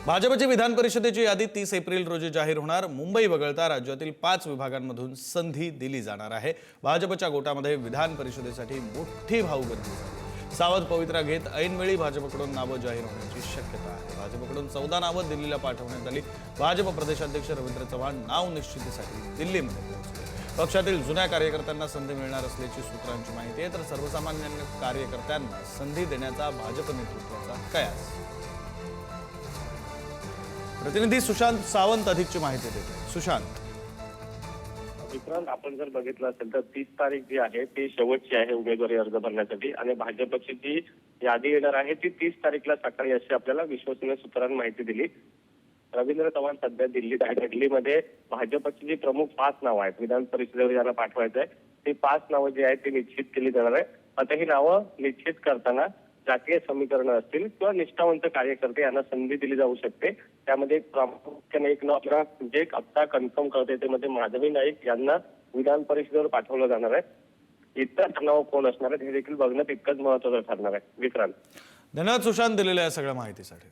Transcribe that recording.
भाजपची विधान परिषदेची यादी 30 एप्रिल रोजी जाहीर होणार। मुंबई वगळता राज्यातील 5 विभागांमधून संधी दिली जाणार आहे। भाजपच्या गोटामध्ये विधान परिषदेसाठी मोठी भाऊगर्दी झाली। सावध पवित्रा घेत ऐनवेळी भाजपकडून नावं जाहीर होण्याची शक्यता आहे। भाजपकडून 14 नावं दिल्लीला पाठवण्यात आली। भाजप प्रदेशाध्यक्ष रवींद्र चव्हाण नाव निश्चितीसाठी दिल्लीमध्ये पोहोचले। पक्षातील जुन्या कार्यकर्त्यांना संधी मिळणार असल्याची सूत्रांची माहिती आहे, तर सर्वसामान्य कार्यकर्त्यांना संधी देण्याचा भाजप नेतृत्वाचा कयास। प्रतिनिधी सुशांत सावंत अधिकची माहिती देते। सुशांत, विक्रांत, आपण जर बघितलं असेल तर 30 तारीख जी आहे ती शेवटची आहे उमेदवारी अर्ज भरण्यासाठी आणि भाजपची जी यादी येणार आहे ती 30 तारीखला सकाळी अशी आपल्याला विश्वसनीय सूत्रांनी माहिती दिली। रवींद्र चव्हाण सध्या दिल्लीत आहे। दिल्लीमध्ये भाजपची जी प्रमुख 5 नावं आहेत विधान परिषदेवर ज्यांना पाठवायचं आहे ती 5 नावं जी आहेत ती निश्चित केली जाणार आहे। आता ही नावं निश्चित करताना जातीय समीकरणं असतील किंवा निष्ठावंत कार्यकर्ते यांना संधी दिली जाऊ शकते। त्यामध्ये प्रामुख्याने एक नाव आपल्याला जे आता कन्फर्म करते ते मध्ये माधवी नाईक यांना विधान परिषदेवर पाठवलं जाणार आहे। इतर नाव कोण असणार आहेत हे देखील बघणं तितकंच महत्त्वाचं ठरणार आहे। विक्रांत, धन्यवाद सुशांत दिलेल्या या सगळ्या माहितीसाठी।